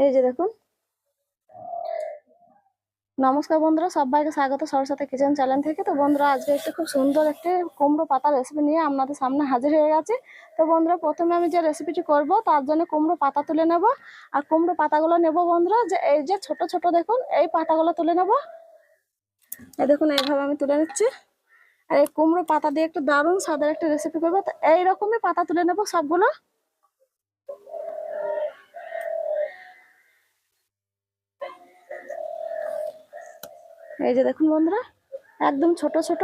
এই যে দেখুন। নমস্কার বন্ধুরা, সবাইকে স্বাগত সরস্বতী কিচেন চ্যানেল থেকে। তো বন্ধুরা, আজকে একটা খুব সুন্দর একটা কুমড়ো পাতা রেসিপি নিয়ে আপনাদের সামনে হাজির হয়ে গেছে। তো বন্ধুরা, প্রথমে আমি যে রেসিপিটি করব তার জন্য কুমড়ো পাতা তুলে নেব। আর কুমড়ো পাতাগুলো নেব বন্ধুরা, যে এই যে ছোট ছোট দেখুন, এই পাতাগুলো তুলে নেব। এই দেখুন, এইভাবে আমি তুলে নিচ্ছি। আর এই কুমড়ো পাতা দিয়ে একটু দারুণ স্বাদের একটা রেসিপি করবো। তো এইরকমই পাতা তুলে নেব সবগুলো। এই যে দেখুন বন্ধুরা, একদম ছোট ছোট।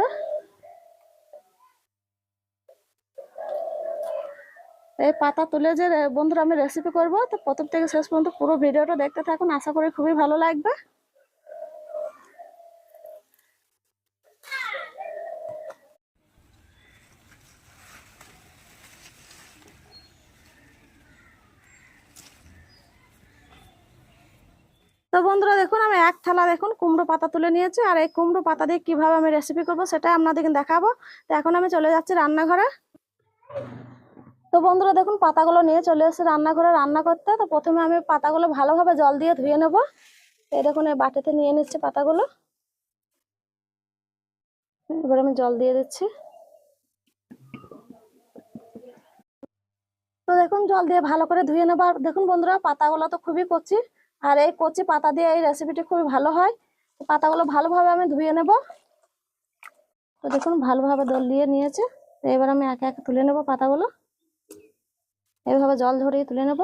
এই পাতা তুলে যে বন্ধুরা আমি রেসিপি করব, তো প্রথম থেকে শেষ পর্যন্ত পুরো ভিডিওটা দেখতে থাকুন, আশা করি খুবই ভালো লাগবে। তো বন্ধুরা দেখুন, আমি এক থালা দেখুন কুমড়ো পাতা তুলে নিয়েছি। আর এই কুমড়ো পাতা দিয়ে কিভাবে আমি রেসিপি করব সেটাই আপনাদেরকে দেখাবো। তো এখন আমি চলে যাচ্ছি রান্নাঘরে। তো বন্ধুরা দেখুন, পাতাগুলো নিয়ে চলে এসেছি রান্নাঘরে রান্না করতে। তো প্রথমে আমি পাতাগুলো ভালোভাবে জল দিয়ে ধুয়ে নেব। এই দেখুন, এই বাটিতে নিয়ে নিচ্ছি পাতাগুলো। এবার আমি জল দিয়ে দিচ্ছি। তো দেখুন, জল দিয়ে ভালো করে ধুয়ে নেবার। দেখুন বন্ধুরা, পাতাগুলো তো খুবই কচি। আর এই কচি পাতা দিয়ে এই রেসিপিটি খুবই ভালো হয়। তো পাতাগুলো ভালোভাবে আমি ধুয়ে নেব। তো দেখুন, ভালোভাবে জল দিয়ে নিয়েছে। তো এবার আমি একে একে তুলে নেব পাতাগুলো। এইভাবে জল ঝরিয়ে তুলে নেব।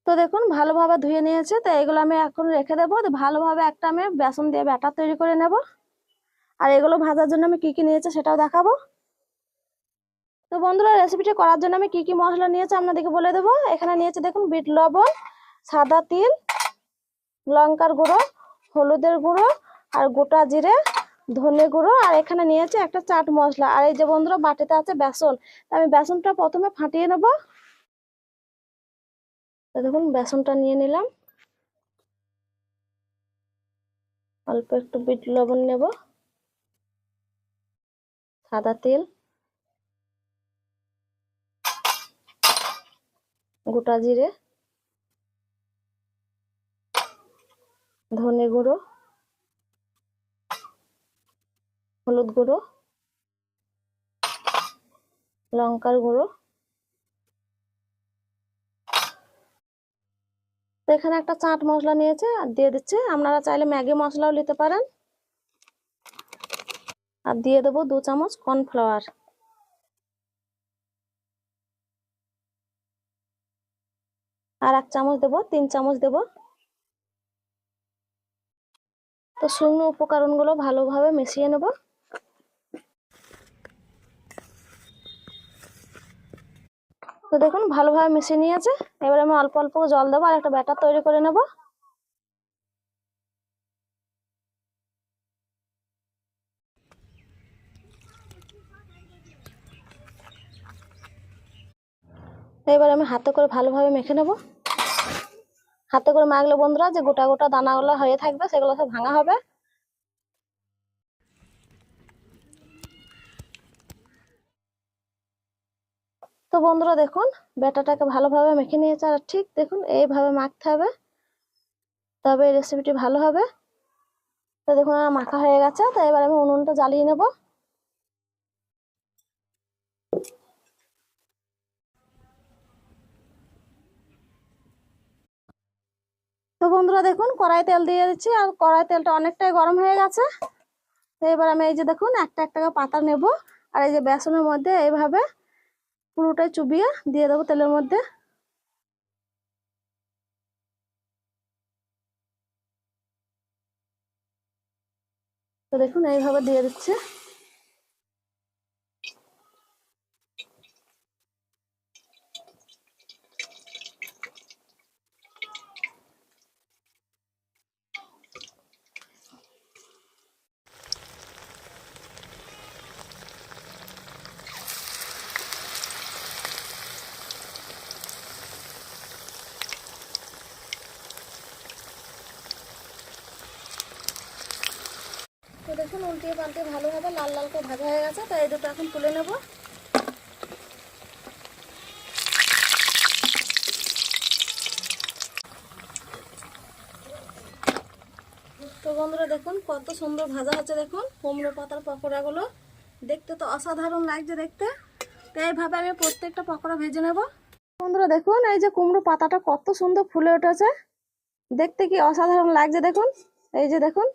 তো দেখুন, ভালোভাবে ধুয়ে নিয়েছে। তো এগুলো আমি এখন রেখে দেবো। তো ভালোভাবে একটা আমি বেসন দিয়ে ব্যাটার তৈরি করে নেব। আর এগুলো ভাজার জন্য আমি কি কি নিয়েছি সেটাও দেখাবো। তো বন্ধুরা, রেসিপিটি করার জন্য আমি কি কি মশলা নিয়েছি আপনাদেরকে বলে দেবো। এখানে নিয়েছি দেখুন, বিট লবণ, সাদা তিল, লঙ্কার গুঁড়ো, হলুদের গুঁড়ো, আর গোটা জিরে, ধনে গুঁড়ো। আর এখানে নিয়েছি একটা চাট মশলা। আর এই যে বন্ধুরা, বাটিতে আছে বেসন। তো আমি বেসনটা প্রথমে ফাটিয়ে নেব। তো দেখুন, বেসনটা নিয়ে নিলাম। অল্প একটু বিট লবণ নেব, সাদা তেল, গোটা জিরে, ধনে গুঁড়ো, হলুদ গুঁড়ো, লঙ্কার গুঁড়ো। তো এখানে একটা চাট মশলা নিয়েছে আর দিয়ে দিচ্ছে। আপনারা চাইলে ম্যাগি মশলাও নিতে পারেন। আর দিয়ে দেবো 2 চামচ কর্নফ্লাওয়ার। আর 1 চামচ দেবো, 3 চামচ দেবো। তো শুকনো উপকরণগুলো ভালোভাবে মিশিয়ে নেব। তো দেখুন, ভালোভাবে মিশিয়ে নিয়েছে। এবার আমি অল্প অল্প জল দেবো আর একটা ব্যাটার তৈরি করে নেব। এবার আমি হাতে করে ভালোভাবে মেখে নেব। হাতে করে মাখলে বন্ধুরা, যে গোটা গোটা দানাগুলো হয়ে থাকবে সেগুলো সব ভাঙা হবে। তো বন্ধুরা দেখুন, ব্যাটাটাকে ভালোভাবে মেখে নিয়েছে। আর ঠিক দেখুন, এইভাবে মাখতে হবে, তবে এই রেসিপিটি ভালো হবে। তো দেখুন, আমার মাখা হয়ে গেছে। তো এবার আমি উনুনটা জ্বালিয়ে নেব। তো বন্ধুরা দেখুন, কড়াই তেল দিয়ে দিচ্ছি। আর কড়াই তেলটা অনেকটাই গরম হয়ে গেছে। তো এবার আমি এই যে দেখুন, একটা একটা করে পাতা নেব। আর এই যে বেসনের মধ্যে এইভাবে পুরোটাই চুবিয়ে দিয়ে দেবো তেলের মধ্যে। তো দেখুন, এইভাবে দিয়ে দিচ্ছে। তো দেখুন উল্টিয়ে পাল্টিয়ে ভালোভাবে লাল লাল করে ভাজা হয়ে গেছে, তো এই দুটো এখন তুলে নেব। তো বন্ধুরা দেখুন কত সুন্দর ভাজা হচ্ছে, দেখুন কুমড়ো পাতার পকোড়াগুলো দেখতে তো অসাধারণ লাগছে দেখতে। তো এইভাবে আমি প্রত্যেকটা পকোড়া ভেজে নেব। বন্ধুরা দেখুন এই যে কুমড়ো পাতাটা কত সুন্দর ফুলে উঠেছে, দেখতে কি অসাধারণ লাগছে দেখুন। এই যে দেখুন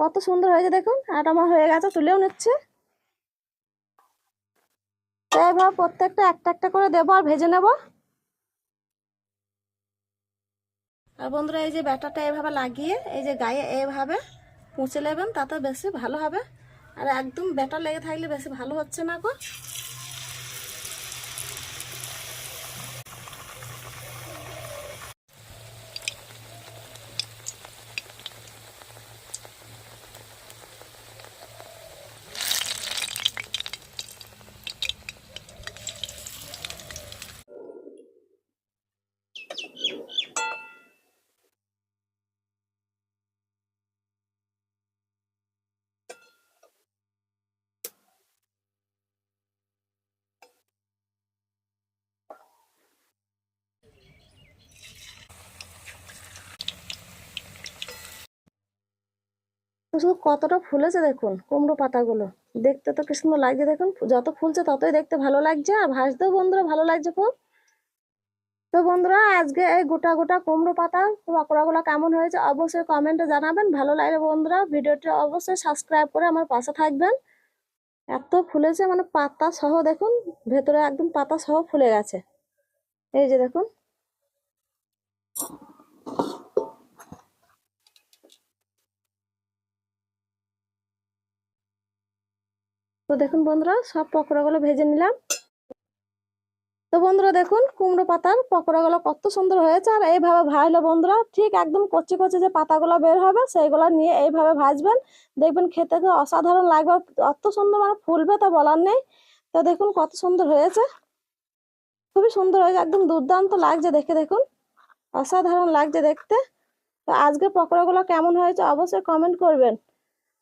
কত সুন্দর হয়েছে দেখুন, আর আমার হয়ে গেছে, তুলেও নিচ্ছে। তো এইভাবে প্রত্যেকটা একটা একটা করে দেবো আর ভেজে নেব। আর বন্ধুরা এই যে ব্যাটারটা এভাবে লাগিয়ে এই যে গায়ে এভাবে পুঁছে নেবেন, তাতে বেশি ভালো হবে। আর একদম ব্যাটার লেগে থাকলে বেশি ভালো হচ্ছে না গো। শুধু কতটা ফুলেছে দেখুন কুমড়ো পাতাগুলো, দেখতে তো কি সুন্দর লাগছে দেখুন। যত ফুলছে ততই দেখতে ভালো লাগছে, আর ভাজতেও বন্ধুরা ভালো লাগছে খুব। তো বন্ধুরা আজকে এই গোটা গোটা কুমড়ো পাতার পকোড়াগুলো কেমন হয়েছে অবশ্যই কমেন্টে জানাবেন। ভালো লাগলে বন্ধুরা ভিডিওটি অবশ্যই সাবস্ক্রাইব করে আমার পাশে থাকবেন। এত ফুলেছে মানে পাতা সহ দেখুন, ভেতরে একদম পাতা সহ ফুলে গেছে। এই যে দেখুন। তো দেখুন বন্ধুরা সব পকোড়াগুলো ভেজে নিলাম। তো বন্ধুরা দেখুন কুমড়ো পাতার পকোড়াগুলো কত সুন্দর হয়েছে। আর এইভাবে ভাজলে বন্ধুরা ঠিক একদম কচি কচি যে পাতাগুলো বের হবে সেইগুলো নিয়ে এইভাবে ভাজবেন, দেখবেন খেতে তো অসাধারণ লাগবে। অত সুন্দর মানে ফুলবে তা বলার নেই। তো দেখুন কত সুন্দর হয়েছে, খুবই সুন্দর হয়েছে, একদম দুর্দান্ত লাগছে দেখে দেখুন, অসাধারণ লাগছে দেখতে। তো আজকে পকোড়াগুলো কেমন হয়েছে অবশ্যই কমেন্ট করবেন।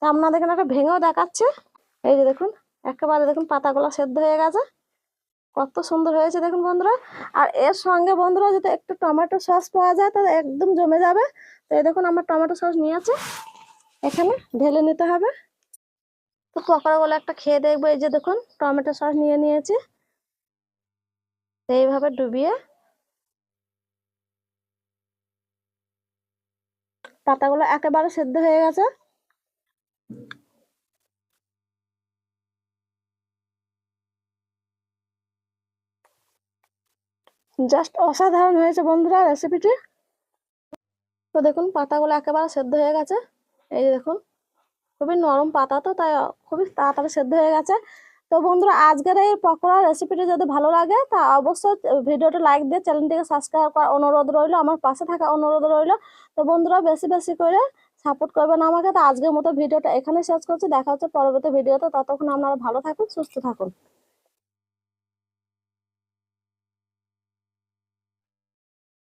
তা আপনাদের এখানে একটা ভেঙেও দেখাচ্ছে। এই যে দেখুন একেবারে দেখুন পাতাগুলো সেদ্ধ হয়ে গেছে, কত সুন্দর হয়েছে দেখুন বন্ধুরা। আর এর সঙ্গে বন্ধুরা যদি একটু টমেটো সস পাওয়া যায় তাহলে একদম জমে যাবে। তো এই দেখুন আমার টমেটো সস নিয়ে আছে, এখানে ঢেলে নিতে হবে। তো পকোড়াগুলো একটা খেয়ে দেখবো। এই যে দেখুন টমেটো সস নিয়ে নিয়েছি, এইভাবে ডুবিয়ে পাতাগুলো একেবারে সেদ্ধ হয়ে গেছে। জাস্ট অসাধারণ হয়েছে বন্ধুরা রেসিপিটি। তো দেখুন পাতাগুলো একেবারে সেদ্ধ হয়ে গেছে। এই যে দেখুন খুবই নরম পাতা, তো তাই খুবই তাড়াতাড়ি সেদ্ধ হয়ে গেছে। তো বন্ধুরা আজকের এই পকোড়া রেসিপিটি যদি ভালো লাগে তা অবশ্যই ভিডিওটা লাইক দিয়ে চ্যানেলটিকে সাবস্ক্রাইব করার অনুরোধ রইল, আমার পাশে থাকা অনুরোধ রইল। তো বন্ধুরা বেশি বেশি করে সাপোর্ট করবেন আমাকে। তো আজকের মতো ভিডিওটা এখানে শেষ করছি, দেখা হচ্ছে পরবর্তী ভিডিওতে। ততক্ষণ আপনারা ভালো থাকুন, সুস্থ থাকুন।